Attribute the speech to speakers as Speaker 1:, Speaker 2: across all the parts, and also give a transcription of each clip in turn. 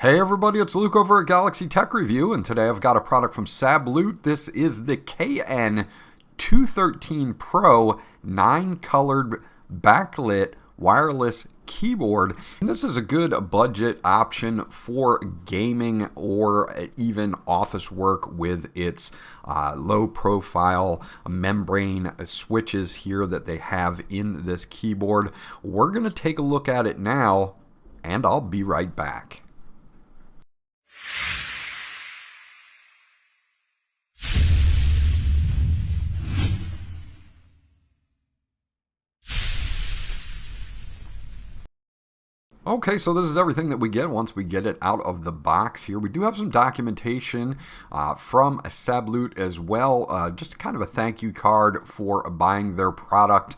Speaker 1: Hey everybody, it's Luke over at Galaxy Tech Review, and today I've got a product from SABLUTE. This is the KN213 Pro 9-colored backlit wireless keyboard. And this is a good budget option for gaming or even office work with its low profile membrane switches here that they have in this keyboard. We're going to take a look at it now, and I'll be right back. Okay, so this is everything that we get once we get it out of the box here. We do have some documentation from SABLUTE as well, just kind of a thank you card for buying their product.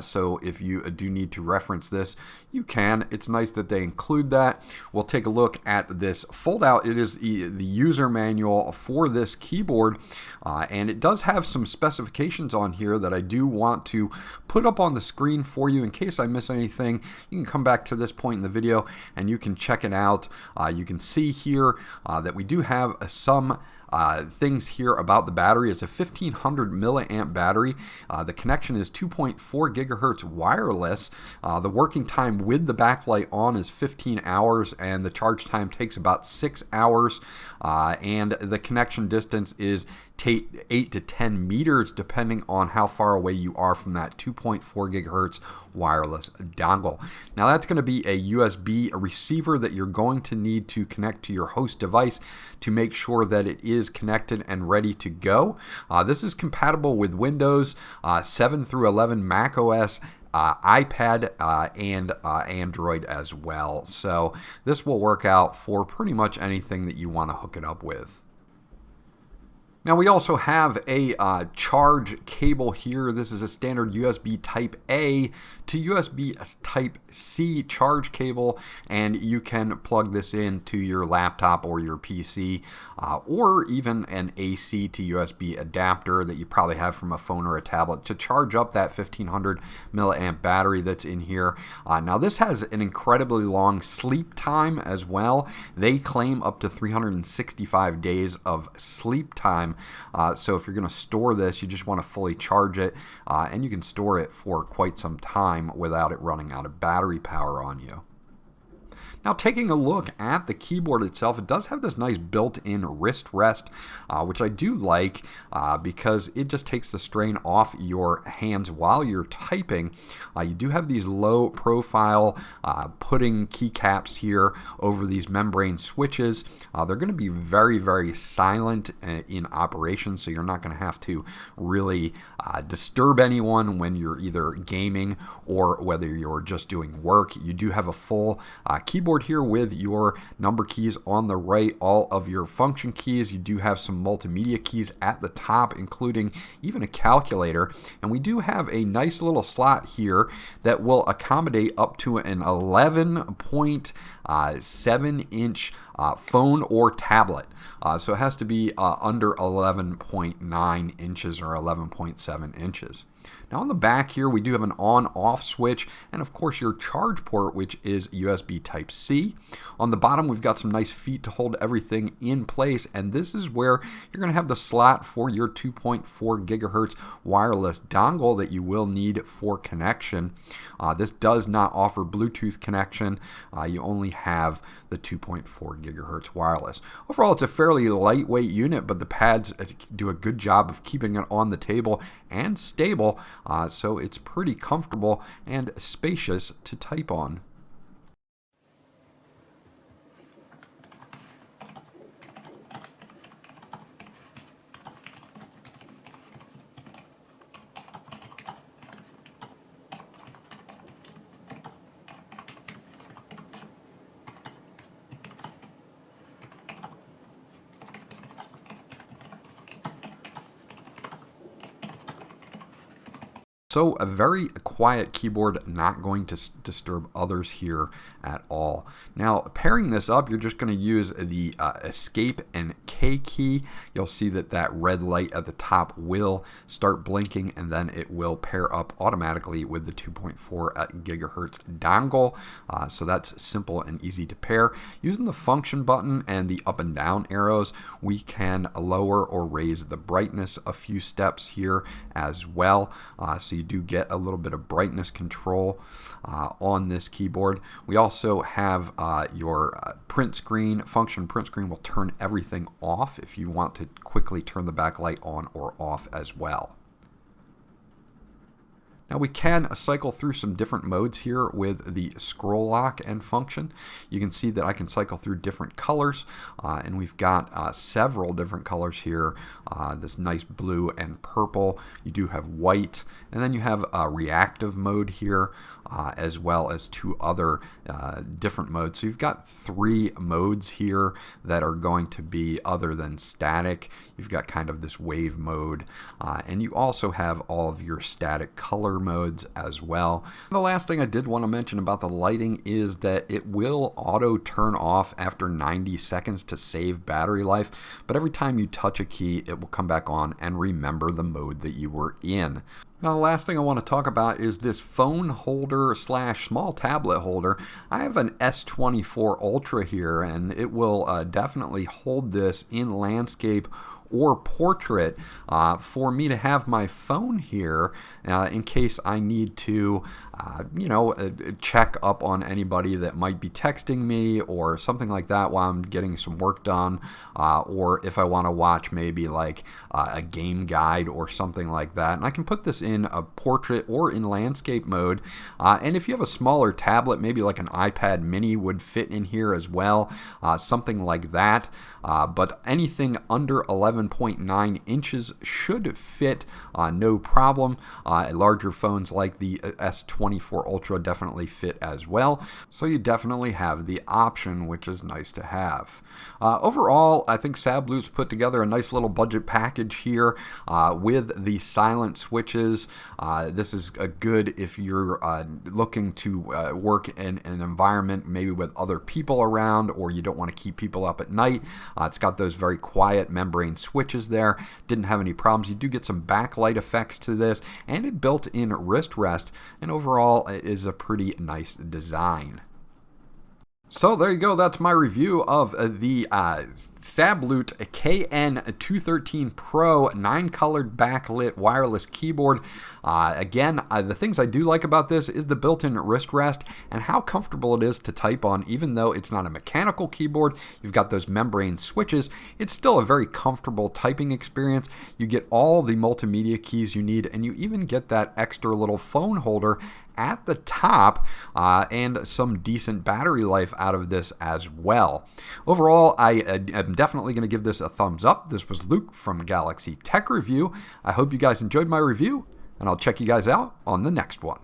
Speaker 1: So if you do need to reference this, you can. It's nice that they include that. We'll take a look at this fold out. It is the user manual for this keyboard, and it does have some specifications on here that I do want to put up on the screen for you in case I miss anything. You can come back to this point in the video and you can check it out. You can see here that we do have some things here about the battery. It's a 1500 milliamp battery. The connection is 2.4 gigahertz wireless. The working time with the backlight on is 15 hours, and the charge time takes about 6 hours. And the connection distance is 8 to 10 meters, depending on how far away you are from that 2.4 gigahertz wireless dongle. Now that's going to be a USB receiver that you're going to need to connect to your host device to make sure that it is connected and ready to go. This is compatible with Windows 7 through 11, Mac OS, iPad, and Android as well. So this will work out for pretty much anything that you want to hook it up with. Now we also have a charge cable here. This is a standard USB Type A to USB Type C charge cable, and you can plug this into your laptop or your PC, or even an AC to USB adapter that you probably have from a phone or a tablet to charge up that 1500 milliamp battery that's in here. Now this has an incredibly long sleep time as well. They claim up to 365 days of sleep time. So if you're going to store this, you just want to fully charge it, and you can store it for quite some time without it running out of battery power on you. Now taking a look at the keyboard itself, it does have this nice built-in wrist rest, which I do like because it just takes the strain off your hands while you're typing. You do have these low profile putting keycaps here over these membrane switches. They're going to be very, very silent in operation, so you're not going to have to really disturb anyone when you're either gaming or whether you're just doing work. You do have a full keyboard here with your number keys on the right, all of your function keys. You do have some multimedia keys at the top, including even a calculator, and we do have a nice little slot here that will accommodate up to an 11.7 inch phone or tablet. So it has to be under 11.9 inches or 11.7 inches. Now on the back here we do have an on-off switch, and of course your charge port, which is USB Type-C. On the bottom we've got some nice feet to hold everything in place, and this is where you're going to have the slot for your 2.4 gigahertz wireless dongle that you will need for connection. This does not offer Bluetooth connection. You only have the 2.4 gigahertz wireless. Overall, it's a fairly lightweight unit, but the pads do a good job of keeping it on the table and stable, so it's pretty comfortable and spacious to type on. So a very quiet keyboard, not going to disturb others here at all. Now pairing this up, you're just going to use the Escape and K key. You'll see that that red light at the top will start blinking, and then it will pair up automatically with the 2.4 gigahertz dongle. So that's simple and easy to pair. Using the function button and the up and down arrows, we can lower or raise the brightness a few steps here as well. So you do get a little bit of brightness control on this keyboard. We also have your print screen. Function print screen will turn everything off if you want to quickly turn the backlight on or off as well. Now we can cycle through some different modes here with the scroll lock and function. You can see that I can cycle through different colors, and we've got several different colors here. This nice blue and purple. You do have white, and then you have a reactive mode here, as well as two other different modes. So you've got three modes here that are going to be other than static. You've got kind of this wave mode, and you also have all of your static color modes as well. The last thing I did want to mention about the lighting is that it will auto turn off after 90 seconds to save battery life, but every time you touch a key it will come back on and remember the mode that you were in. Now the last thing I want to talk about is this phone holder slash small tablet holder. I have an S24 Ultra here, and it will definitely hold this in landscape or portrait for me to have my phone here in case I need to check up on anybody that might be texting me or something like that while I'm getting some work done, or if I want to watch maybe like a game guide or something like that. And I can put this in a portrait or in landscape mode, and if you have a smaller tablet, maybe like an iPad mini would fit in here as well, something like that, but anything under 11.9 inches should fit no problem. Larger phones like the S24 Ultra definitely fit as well, so you definitely have the option, which is nice to have. Overall, I think SABLUTE's put together a nice little budget package here with the silent switches. This is good if you're looking to work in an environment maybe with other people around, or you don't want to keep people up at night. It's got those very quiet membrane switches there. Didn't have any problems. You do get some backlight effects to this, and it built in wrist rest, and overall it is a pretty nice design. So there you go, that's my review of the SABLUTE KN213 PRO 9-colored backlit wireless keyboard. Again, the things I do like about this is the built-in wrist rest and how comfortable it is to type on. Even though it's not a mechanical keyboard, you've got those membrane switches, it's still a very comfortable typing experience. You get all the multimedia keys you need, and you even get that extra little phone holder at the top, and some decent battery life out of this as well. Overall, I am definitely going to give this a thumbs up. This was Luke from Galaxy Tech Review. I hope you guys enjoyed my review, and I'll check you guys out on the next one.